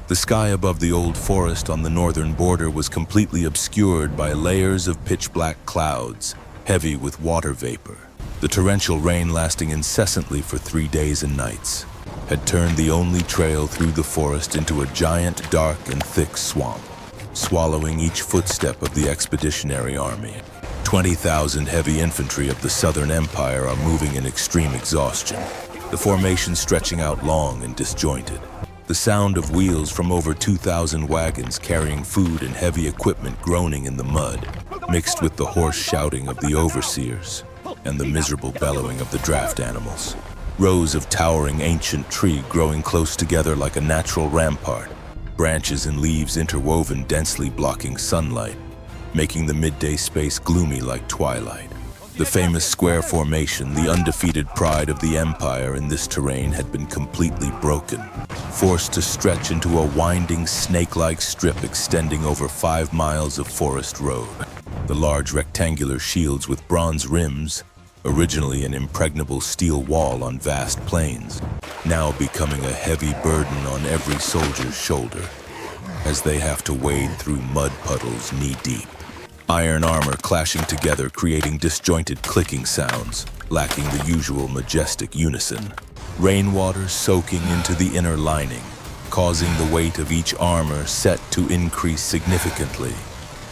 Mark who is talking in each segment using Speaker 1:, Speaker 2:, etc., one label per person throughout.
Speaker 1: The sky above the old forest on the northern border was completely obscured by layers of pitch-black clouds, heavy with water vapor. The torrential rain, lasting incessantly for 3 days and nights, had turned the only trail through the forest into a giant, dark and thick swamp, swallowing each footstep of the expeditionary army. 20,000 heavy infantry of the Southern Empire are moving in extreme exhaustion, the formation stretching out long and disjointed. The sound of wheels from over 2,000 wagons carrying food and heavy equipment groaning in the mud, mixed with the hoarse shouting of the overseers and the miserable bellowing of the draft animals. Rows of towering ancient trees growing close together like a natural rampart, branches and leaves interwoven densely blocking sunlight, making the midday space gloomy like twilight. The famous square formation, the undefeated pride of the empire in this terrain, had been completely broken, forced to stretch into a winding snake-like strip extending over 5 miles of forest road. The large rectangular shields with bronze rims, originally an impregnable steel wall on vast plains, now becoming a heavy burden on every soldier's shoulder as they have to wade through mud puddles knee-deep. Iron armor clashing together, creating disjointed clicking sounds, lacking the usual majestic unison. Rainwater soaking into the inner lining, causing the weight of each armor set to increase significantly,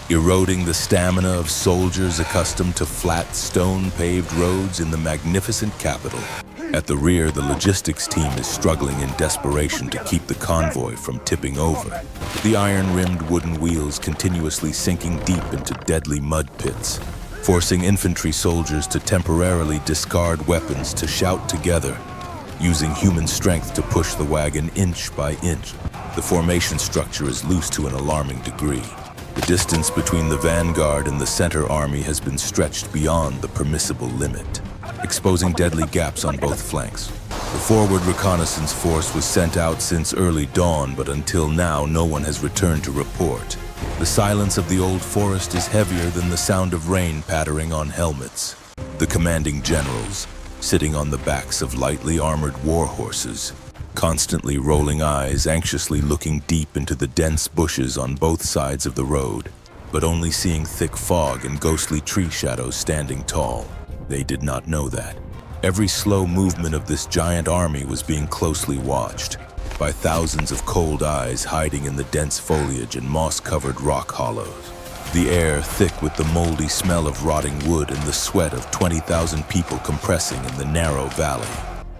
Speaker 1: eroding the stamina of soldiers accustomed to flat, stone-paved roads in the magnificent capital. At the rear, the logistics team is struggling in desperation to keep the convoy from tipping over, the iron-rimmed wooden wheels continuously sinking deep into deadly mud pits, forcing infantry soldiers to temporarily discard weapons to shout together, using human strength to push the wagon inch by inch. The formation structure is loose to an alarming degree. The distance between the vanguard and the center army has been stretched beyond the permissible limit, exposing deadly gaps on both flanks. The forward reconnaissance force was sent out since early dawn, but until now no one has returned to report. The silence of the old forest is heavier than the sound of rain pattering on helmets. The commanding generals, sitting on the backs of lightly armored war horses, constantly rolling eyes, anxiously looking deep into the dense bushes on both sides of the road, but only seeing thick fog and ghostly tree shadows standing tall. They did not know that. Every slow movement of this giant army was being closely watched by thousands of cold eyes hiding in the dense foliage and moss-covered rock hollows. The air thick with the moldy smell of rotting wood and the sweat of 20,000 people compressing in the narrow valley,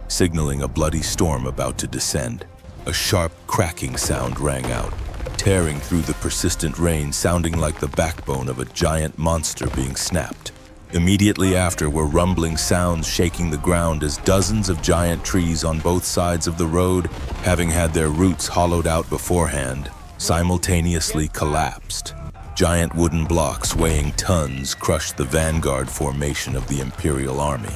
Speaker 1: signaling a bloody storm about to descend. A sharp cracking sound rang out, tearing through the persistent rain, sounding like the backbone of a giant monster being snapped. Immediately after were rumbling sounds shaking the ground as dozens of giant trees on both sides of the road, having had their roots hollowed out beforehand, simultaneously collapsed. Giant wooden blocks weighing tons crushed the vanguard formation of the Imperial Army,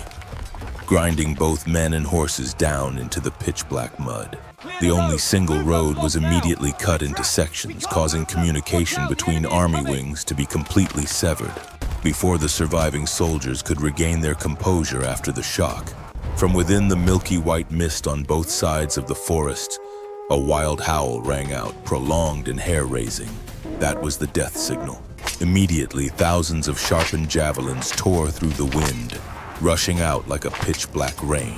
Speaker 1: grinding both men and horses down into the pitch-black mud. The only single road was immediately cut into sections, causing communication between army wings to be completely severed before the surviving soldiers could regain their composure after the shock. From within the milky white mist on both sides of the forest, a wild howl rang out, prolonged and hair-raising. That was the death signal. Immediately, thousands of sharpened javelins tore through the wind, rushing out like a pitch-black rain.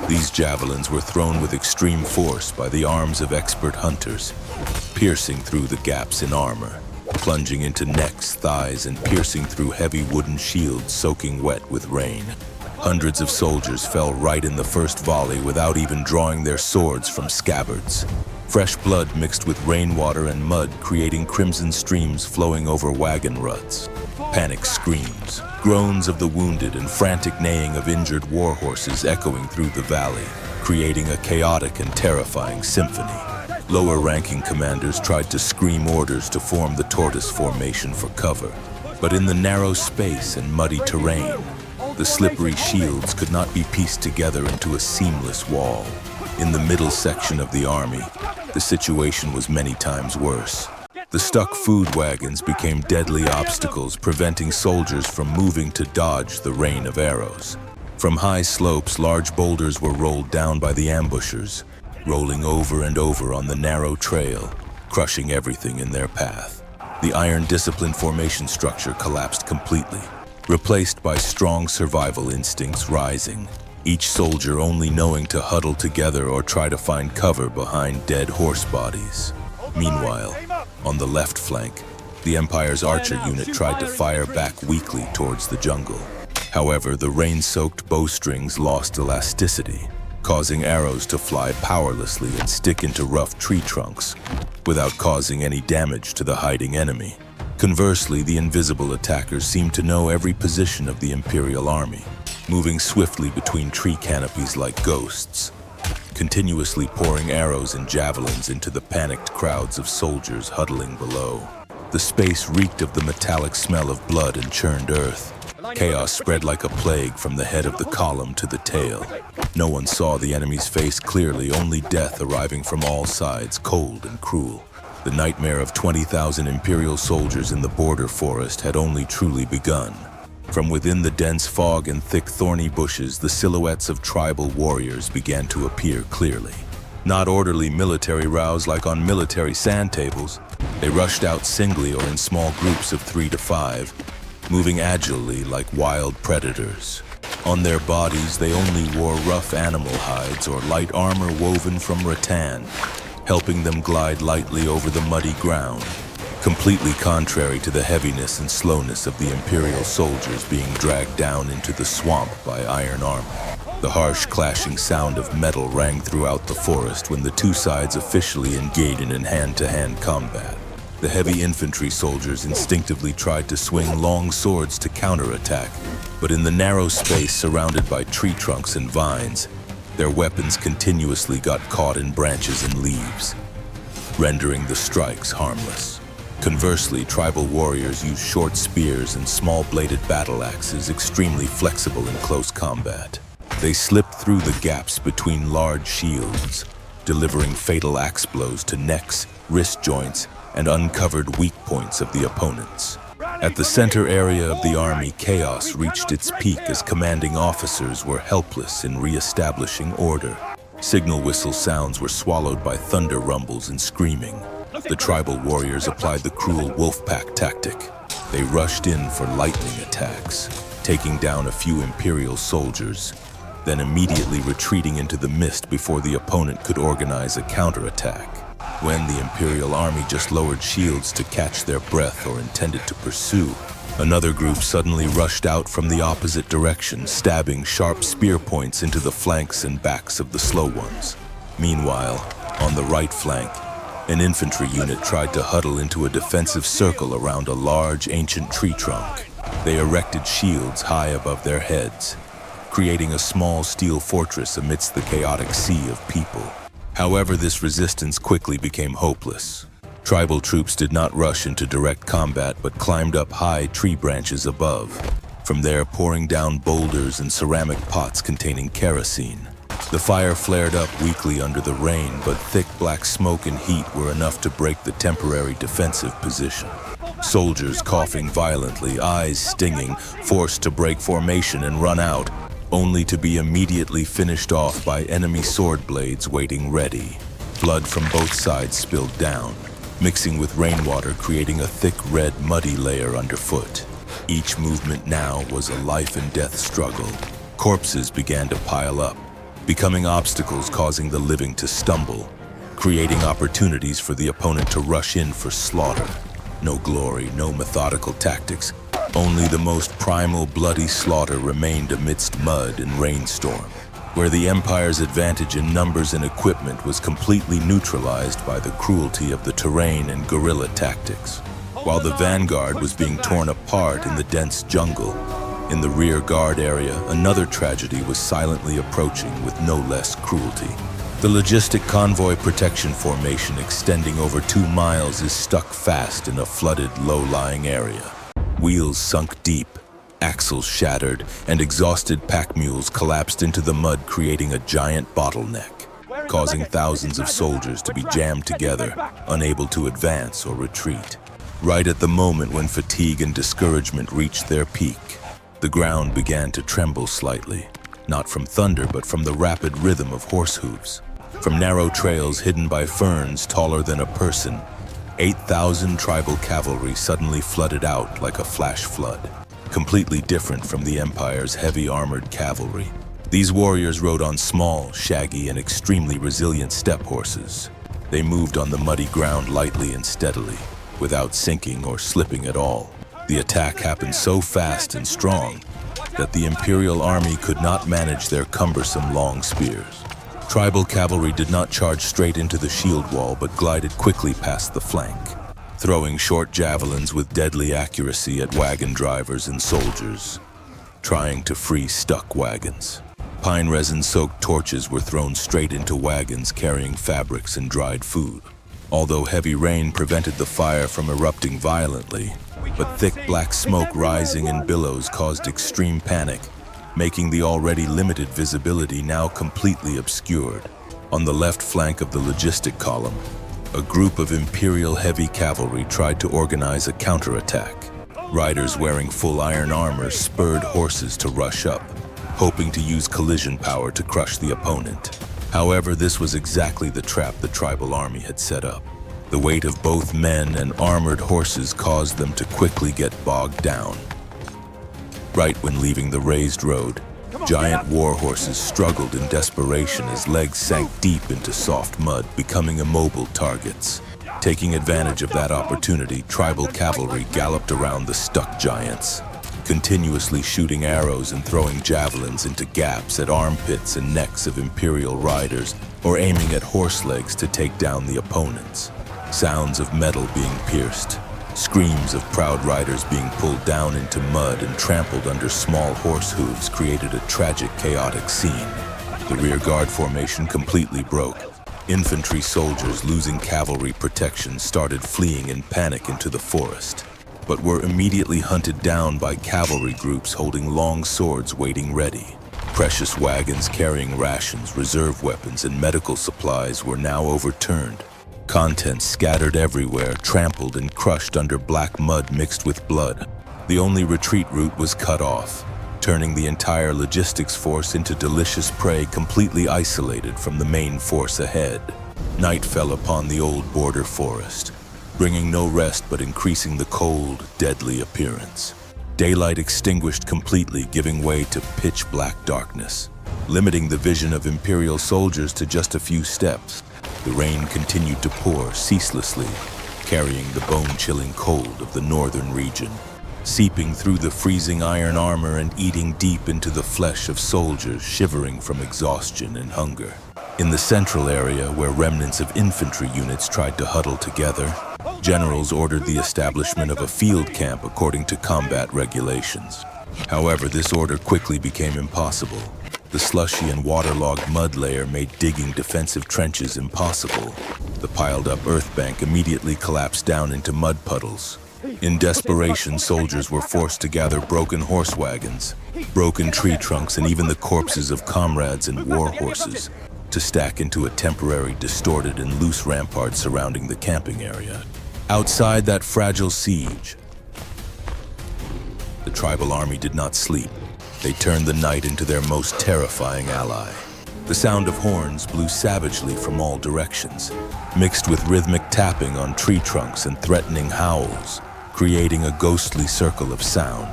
Speaker 1: These javelins were thrown with extreme force by the arms of expert hunters, piercing through the gaps in armor, plunging into necks, thighs, and piercing through heavy wooden shields soaking wet with rain. Hundreds of soldiers fell right in the first volley without even drawing their swords from scabbards. Fresh blood mixed with rainwater and mud, creating crimson streams flowing over wagon ruts. Panic screams, groans of the wounded, and frantic neighing of injured war horses echoing through the valley, creating a chaotic and terrifying symphony. Lower-ranking commanders tried to scream orders to form the tortoise formation for cover, but in the narrow space and muddy terrain, the slippery shields could not be pieced together into a seamless wall. In the middle section of the army, the situation was many times worse. The stuck food wagons became deadly obstacles, preventing soldiers from moving to dodge the rain of arrows. From high slopes, large boulders were rolled down by the ambushers, rolling over and over on the narrow trail, crushing everything in their path. The iron discipline formation structure collapsed completely, replaced by strong survival instincts rising, each soldier only knowing to huddle together or try to find cover behind dead horse bodies. Meanwhile, on the left flank, the Empire's archer unit tried to fire back weakly towards the jungle. However, the rain-soaked bowstrings lost elasticity, causing arrows to fly powerlessly and stick into rough tree trunks, without causing any damage to the hiding enemy. Conversely, the invisible attackers seemed to know every position of the Imperial army, moving swiftly between tree canopies like ghosts, continuously pouring arrows and javelins into the panicked crowds of soldiers huddling below. The space reeked of the metallic smell of blood and churned earth. Chaos spread like a plague from the head of the column to the tail. No one saw the enemy's face clearly, only death arriving from all sides, cold and cruel. The nightmare of 20,000 Imperial soldiers in the border forest had only truly begun. From within the dense fog and thick thorny bushes, the silhouettes of tribal warriors began to appear clearly. Not orderly military rows like on military sand tables. They rushed out singly or in small groups of 3 to 5, moving agilely like wild predators. On their bodies, they only wore rough animal hides or light armor woven from rattan, helping them glide lightly over the muddy ground, completely contrary to the heaviness and slowness of the Imperial soldiers being dragged down into the swamp by iron armor. The harsh clashing sound of metal rang throughout the forest when the two sides officially engaged in hand-to-hand combat. The heavy infantry soldiers instinctively tried to swing long swords to counterattack, but in the narrow space surrounded by tree trunks and vines, their weapons continuously got caught in branches and leaves, rendering the strikes harmless. Conversely, tribal warriors used short spears and small-bladed battle axes, extremely flexible in close combat. They slipped through the gaps between large shields, delivering fatal axe blows to necks, wrist joints, and uncovered weak points of the opponents. At the center area of the army, chaos reached its peak as commanding officers were helpless in re-establishing order. Signal whistle sounds were swallowed by thunder rumbles and screaming. The tribal warriors applied the cruel wolf pack tactic. They rushed in for lightning attacks, taking down a few Imperial soldiers, then immediately retreating into the mist before the opponent could organize a counterattack. When the Imperial army just lowered shields to catch their breath or intended to pursue, another group suddenly rushed out from the opposite direction, stabbing sharp spear points into the flanks and backs of the slow ones. Meanwhile, on the right flank, an infantry unit tried to huddle into a defensive circle around a large ancient tree trunk. They erected shields high above their heads, creating a small steel fortress amidst the chaotic sea of people. However, this resistance quickly became hopeless. Tribal troops did not rush into direct combat but climbed up high tree branches above, from there pouring down boulders and ceramic pots containing kerosene. The fire flared up weakly under the rain, but thick black smoke and heat were enough to break the temporary defensive position. Soldiers coughing violently, eyes stinging, forced to break formation and run out, only to be immediately finished off by enemy sword blades waiting ready. Blood from both sides spilled down, mixing with rainwater, creating a thick red muddy layer underfoot. Each movement now was a life and death struggle. Corpses began to pile up, becoming obstacles causing the living to stumble, creating opportunities for the opponent to rush in for slaughter. No glory, no methodical tactics, only the most primal bloody slaughter remained amidst mud and rainstorm, where the Empire's advantage in numbers and equipment was completely neutralized by the cruelty of the terrain and guerrilla tactics. While the vanguard was being torn apart in the dense jungle, in the rear guard area, another tragedy was silently approaching with no less cruelty. The logistic convoy protection formation extending over 2 miles is stuck fast in a flooded, low-lying area. Wheels sunk deep, axles shattered, and exhausted pack mules collapsed into the mud, creating a giant bottleneck, causing thousands of soldiers to be jammed together, unable to advance or retreat. Right at the moment when fatigue and discouragement reached their peak, the ground began to tremble slightly, not from thunder but from the rapid rhythm of horse hooves. From narrow trails hidden by ferns taller than a person, 8,000 tribal cavalry suddenly flooded out like a flash flood, completely different from the Empire's heavy armored cavalry. These warriors rode on small, shaggy, and extremely resilient steppe horses. They moved on the muddy ground lightly and steadily, without sinking or slipping at all. The attack happened so fast and strong that the Imperial army could not manage their cumbersome long spears. Tribal cavalry did not charge straight into the shield wall, but glided quickly past the flank, throwing short javelins with deadly accuracy at wagon drivers and soldiers, trying to free stuck wagons. Pine resin-soaked torches were thrown straight into wagons carrying fabrics and dried food. Although heavy rain prevented the fire from erupting violently, but thick black smoke rising in billows caused extreme panic, making the already limited visibility now completely obscured. On the left flank of the logistic column, a group of Imperial heavy cavalry tried to organize a counterattack. Riders wearing full iron armor spurred horses to rush up, hoping to use collision power to crush the opponent. However, this was exactly the trap the tribal army had set up. The weight of both men and armored horses caused them to quickly get bogged down. Right when leaving the raised road, giant war horses struggled in desperation as legs sank deep into soft mud, becoming immobile targets. Taking advantage of that opportunity, tribal cavalry galloped around the stuck giants, continuously shooting arrows and throwing javelins into gaps at armpits and necks of Imperial riders, or aiming at horse legs to take down the opponents. Sounds of metal being pierced, screams of proud riders being pulled down into mud and trampled under small horse hooves created a tragic, chaotic scene. The rear guard formation completely broke. Infantry soldiers losing cavalry protection started fleeing in panic into the forest, but were immediately hunted down by cavalry groups holding long swords waiting ready. Precious wagons carrying rations, reserve weapons, and medical supplies were now overturned. Contents scattered everywhere, trampled and crushed under black mud mixed with blood. The only retreat route was cut off, turning the entire logistics force into delicious prey completely isolated from the main force ahead. Night fell upon the old border forest, bringing no rest but increasing the cold, deadly appearance. Daylight extinguished completely, giving way to pitch-black darkness, limiting the vision of Imperial soldiers to just a few steps. The rain continued to pour ceaselessly, carrying the bone-chilling cold of the northern region, seeping through the freezing iron armor and eating deep into the flesh of soldiers shivering from exhaustion and hunger. In the central area, where remnants of infantry units tried to huddle together, generals ordered the establishment of a field camp according to combat regulations. However, this order quickly became impossible. The slushy and waterlogged mud layer made digging defensive trenches impossible. The piled-up earth bank immediately collapsed down into mud puddles. In desperation, soldiers were forced to gather broken horse wagons, broken tree trunks, and even the corpses of comrades and war horses to stack into a temporary, distorted, and loose rampart surrounding the camping area. Outside that fragile siege, the tribal army did not sleep. They turned the night into their most terrifying ally. The sound of horns blew savagely from all directions, mixed with rhythmic tapping on tree trunks and threatening howls, creating a ghostly circle of sound.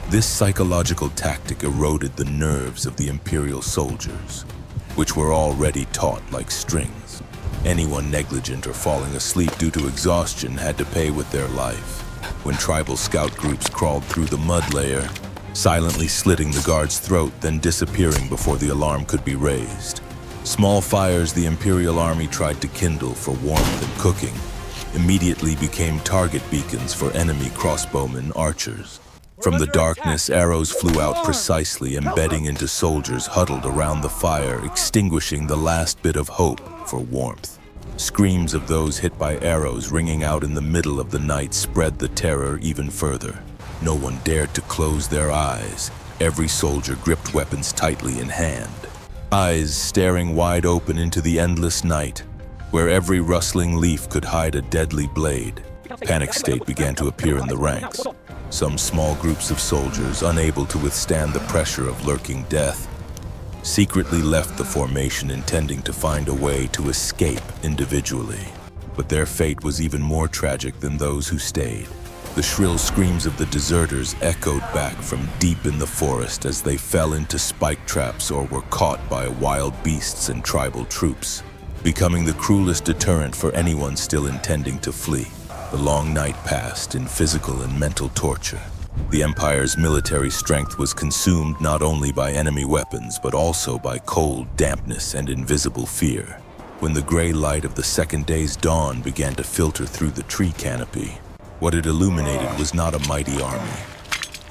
Speaker 1: This psychological tactic eroded the nerves of the Imperial soldiers, which were already taut like strings. Anyone negligent or falling asleep due to exhaustion had to pay with their life. When tribal scout groups crawled through the mud layer, silently slitting the guard's throat, then disappearing before the alarm could be raised. Small fires the Imperial army tried to kindle for warmth and cooking immediately became target beacons for enemy crossbowmen archers. From the darkness, arrows flew out precisely, embedding into soldiers huddled around the fire, extinguishing the last bit of hope for warmth. Screams of those hit by arrows ringing out in the middle of the night spread the terror even further. No one dared to close their eyes. Every soldier gripped weapons tightly in hand, eyes staring wide open into the endless night, where every rustling leaf could hide a deadly blade. Panic state began to appear in the ranks. Some small groups of soldiers, unable to withstand the pressure of lurking death, secretly left the formation intending to find a way to escape individually. But their fate was even more tragic than those who stayed. The shrill screams of the deserters echoed back from deep in the forest as they fell into spike traps or were caught by wild beasts and tribal troops, becoming the cruelest deterrent for anyone still intending to flee. The long night passed in physical and mental torture. The Empire's military strength was consumed not only by enemy weapons, but also by cold, dampness, and invisible fear. When the gray light of the second day's dawn began to filter through the tree canopy, what it illuminated was not a mighty army,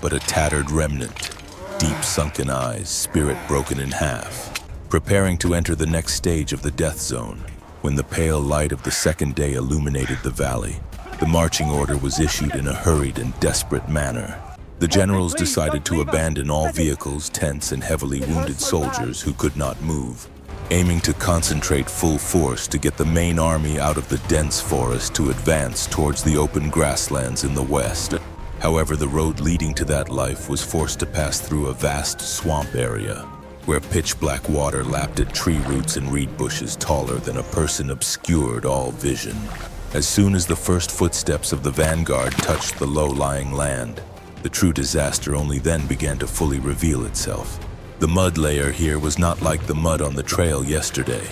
Speaker 1: but a tattered remnant, deep sunken eyes, spirit broken in half, preparing to enter the next stage of the death zone. When the pale light of the second day illuminated the valley, the marching order was issued in a hurried and desperate manner. The generals decided to abandon all vehicles, tents, and heavily wounded soldiers who could not move, aiming to concentrate full force to get the main army out of the dense forest to advance towards the open grasslands in the west. However, the road leading to that life was forced to pass through a vast swamp area, where pitch-black water lapped at tree roots and reed bushes taller than a person obscured all vision. As soon as the first footsteps of the vanguard touched the low-lying land, the true disaster only then began to fully reveal itself. The mud layer here was not like the mud on the trail yesterday.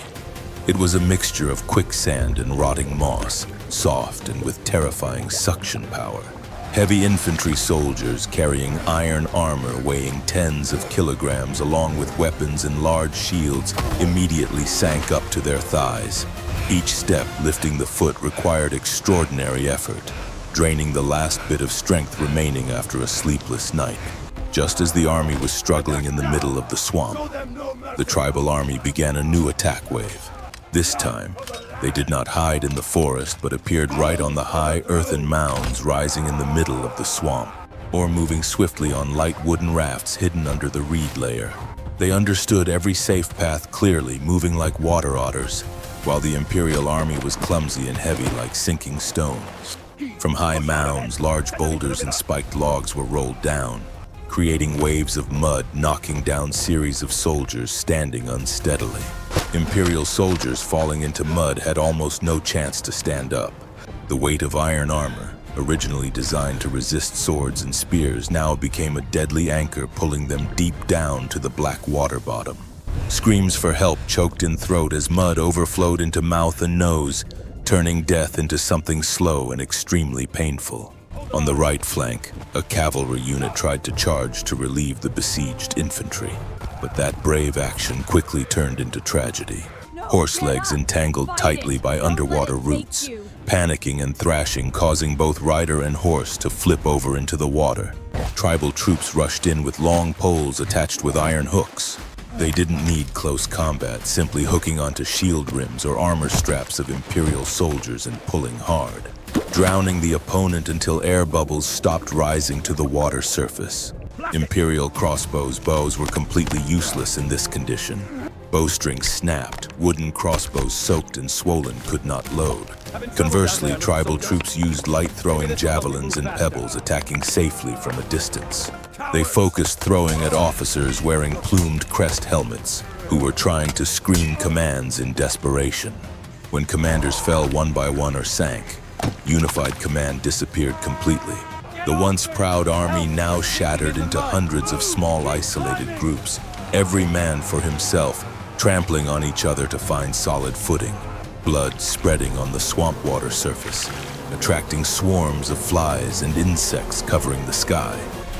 Speaker 1: It was a mixture of quicksand and rotting moss, soft and with terrifying suction power. Heavy infantry soldiers carrying iron armor weighing tens of kilograms along with weapons and large shields immediately sank up to their thighs. Each step lifting the foot required extraordinary effort, draining the last bit of strength remaining after a sleepless night. Just as the army was struggling in the middle of the swamp, the tribal army began a new attack wave. This time, they did not hide in the forest but appeared right on the high earthen mounds rising in the middle of the swamp, or moving swiftly on light wooden rafts hidden under the reed layer. They understood every safe path clearly, moving like water otters, while the Imperial army was clumsy and heavy like sinking stones. From high mounds, large boulders and spiked logs were rolled down, creating waves of mud knocking down series of soldiers standing unsteadily. Imperial soldiers falling into mud had almost no chance to stand up. The weight of iron armor, originally designed to resist swords and spears, now became a deadly anchor pulling them deep down to the black water bottom. Screams for help choked in throat as mud overflowed into mouth and nose, turning death into something slow and extremely painful. On the right flank, a cavalry unit tried to charge to relieve the besieged infantry, but that brave action quickly turned into tragedy. Horse legs entangled tightly by underwater roots, panicking and thrashing, causing both rider and horse to flip over into the water. Tribal troops rushed in with long poles attached with iron hooks. They didn't need close combat, simply hooking onto shield rims or armor straps of Imperial soldiers and pulling hard, drowning the opponent until air bubbles stopped rising to the water surface. Imperial bows were completely useless in this condition. Bowstrings snapped, wooden crossbows soaked and swollen could not load. Conversely, tribal troops used light-throwing javelins and pebbles, attacking safely from a distance. They focused throwing at officers wearing plumed crest helmets, who were trying to scream commands in desperation. When commanders fell one by one or sank, unified command disappeared completely. The once proud army now shattered into hundreds of small isolated groups, every man for himself, trampling on each other to find solid footing. Blood spreading on the swamp water surface, attracting swarms of flies and insects covering the sky.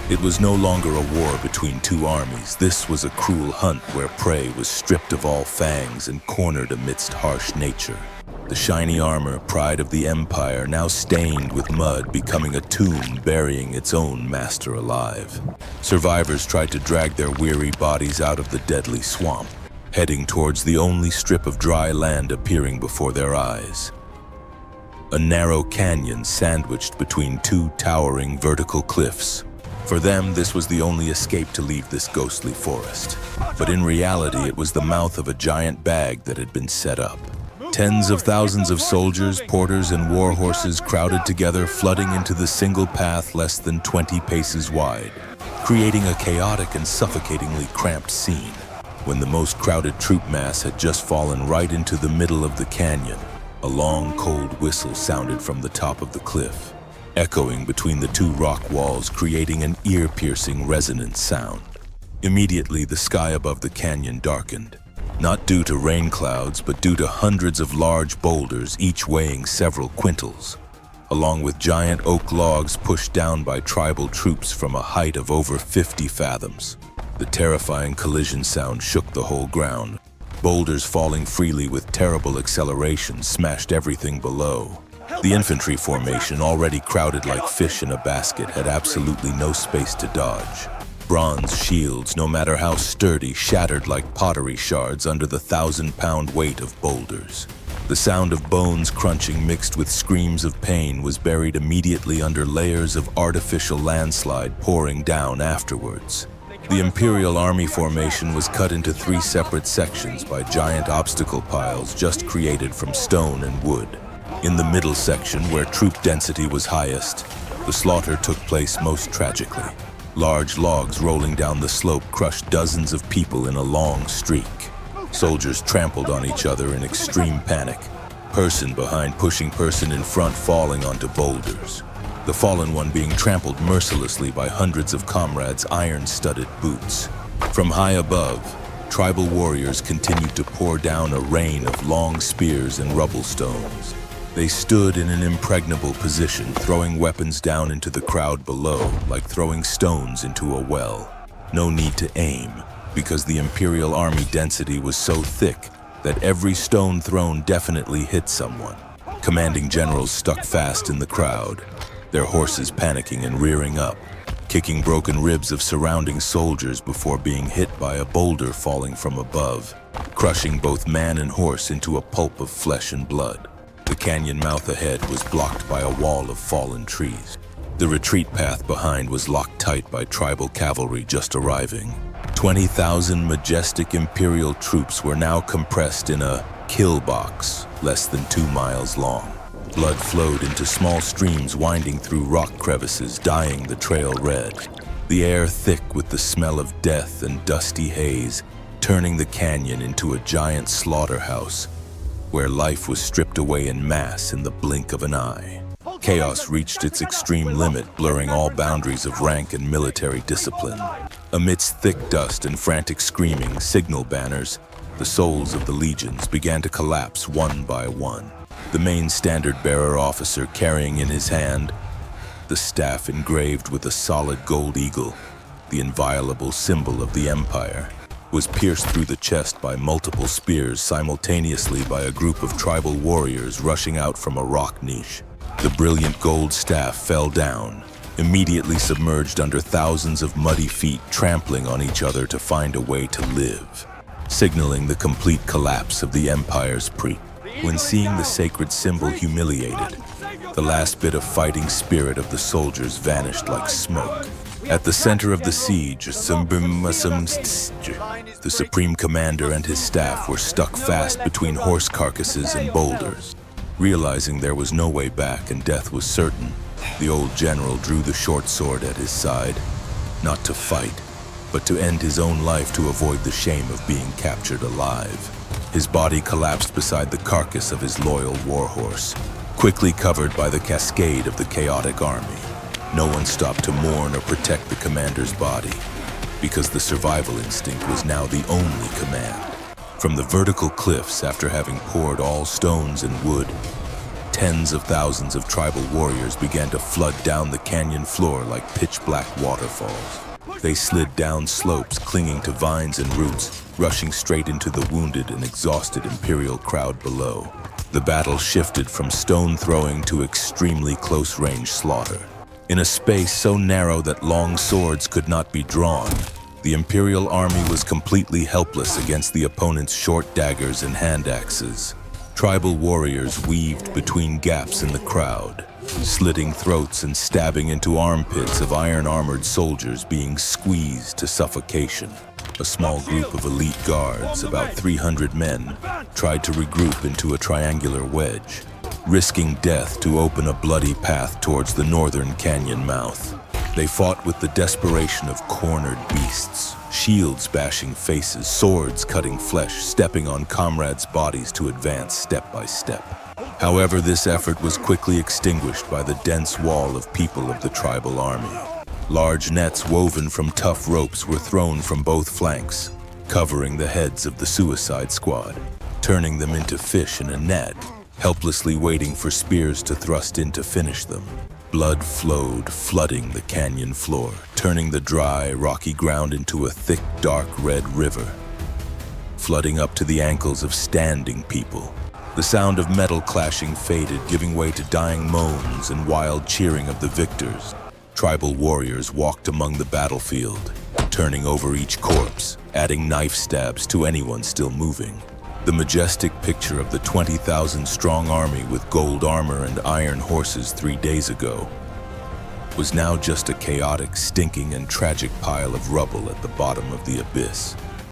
Speaker 1: It was no longer a war between two armies. This was a cruel hunt where prey was stripped of all fangs and cornered amidst harsh nature. The shiny armor, pride of the Empire, now stained with mud, becoming a tomb burying its own master alive. Survivors tried to drag their weary bodies out of the deadly swamp, heading towards the only strip of dry land appearing before their eyes. A narrow canyon sandwiched between two towering vertical cliffs. For them, this was the only escape to leave this ghostly forest. But in reality, it was the mouth of a giant bag that had been set up. Tens of thousands of soldiers, porters, and war horses crowded together, flooding into the single path less than 20 paces wide, creating a chaotic and suffocatingly cramped scene. when the most crowded troop mass had just fallen right into the middle of the canyon. A long, cold whistle sounded from the top of the cliff, echoing between the two rock walls, creating an ear-piercing resonant sound. Immediately, the sky above the canyon darkened, not due to rain clouds, but due to hundreds of large boulders, each weighing several quintals, along with giant oak logs pushed down by tribal troops from a height of over 50 fathoms. The terrifying collision sound shook the whole ground. Boulders falling freely with terrible acceleration smashed everything below. The infantry formation, already crowded like fish in a basket, had absolutely no space to dodge. Bronze shields, no matter how sturdy, shattered like pottery shards under the 1,000-pound weight of boulders. The sound of bones crunching mixed with screams of pain was buried immediately under layers of artificial landslide pouring down afterwards. The Imperial Army formation was cut into 3 separate sections by giant obstacle piles just created from stone and wood. In the middle section, where troop density was highest, the slaughter took place most tragically. Large logs rolling down the slope crushed dozens of people in a long streak. Soldiers trampled on each other in extreme panic, person behind pushing person in front, falling onto boulders. The fallen one being trampled mercilessly by hundreds of comrades' iron-studded boots. From high above, tribal warriors continued to pour down a rain of long spears and rubble stones. They stood in an impregnable position, throwing weapons down into the crowd below, like throwing stones into a well. No need to aim, because the Imperial Army density was so thick that every stone thrown definitely hit someone. Commanding generals stuck fast in the crowd, their horses panicking and rearing up, kicking broken ribs of surrounding soldiers before being hit by a boulder falling from above, crushing both man and horse into a pulp of flesh and blood. The canyon mouth ahead was blocked by a wall of fallen trees. The retreat path behind was locked tight by tribal cavalry just arriving. 20,000 majestic Imperial troops were now compressed in a kill box less than 2 miles long. Blood flowed into small streams winding through rock crevices, dyeing the trail red. The air thick with the smell of death and dusty haze, turning the canyon into a giant slaughterhouse where life was stripped away in mass in the blink of an eye. Chaos reached its extreme limit, blurring all boundaries of rank and military discipline. Amidst thick dust and frantic screaming, signal banners, the souls of the legions began to collapse one by one. The main standard-bearer officer carrying in his hand the staff engraved with a solid gold eagle, the inviolable symbol of the Empire, was pierced through the chest by multiple spears simultaneously by a group of tribal warriors rushing out from a rock niche. The brilliant gold staff fell down, immediately submerged under thousands of muddy feet trampling on each other to find a way to live, signaling the complete collapse of the Empire's pre. When seeing the sacred symbol humiliated, the last bit of fighting spirit of the soldiers vanished like smoke. At the center of the siege, the Supreme Commander and his staff were stuck fast between horse carcasses and boulders. Realizing there was no way back and death was certain, the old general drew the short sword at his side, not to fight, but to end his own life to avoid the shame of being captured alive. His body collapsed beside the carcass of his loyal warhorse, quickly covered by the cascade of the chaotic army. No one stopped to mourn or protect the commander's body, because the survival instinct was now the only command. From the vertical cliffs, after having poured all stones and wood, tens of thousands of tribal warriors began to flood down the canyon floor like pitch-black waterfalls. They slid down slopes, clinging to vines and roots, rushing straight into the wounded and exhausted Imperial crowd below. The battle shifted from stone throwing to extremely close-range slaughter. In a space so narrow that long swords could not be drawn, the Imperial army was completely helpless against the opponent's short daggers and hand axes. Tribal warriors weaved between gaps in the crowd, slitting throats and stabbing into armpits of iron-armored soldiers being squeezed to suffocation. A small group of elite guards, about 300 men, tried to regroup into a triangular wedge, risking death to open a bloody path towards the northern canyon mouth. They fought with the desperation of cornered beasts, shields bashing faces, swords cutting flesh, stepping on comrades' bodies to advance step by step. However, this effort was quickly extinguished by the dense wall of people of the tribal army. Large nets woven from tough ropes were thrown from both flanks, covering the heads of the suicide squad, turning them into fish in a net, helplessly waiting for spears to thrust in to finish them. Blood flowed, flooding the canyon floor, turning the dry, rocky ground into a thick, dark red river, flooding up to the ankles of standing people. The sound of metal clashing faded, giving way to dying moans and wild cheering of the victors. Tribal warriors walked among the battlefield, turning over each corpse, adding knife stabs to anyone still moving. The majestic picture of the 20,000-strong army with gold armor and iron horses 3 days ago was now just a chaotic, stinking, and tragic pile of rubble at the bottom of the abyss.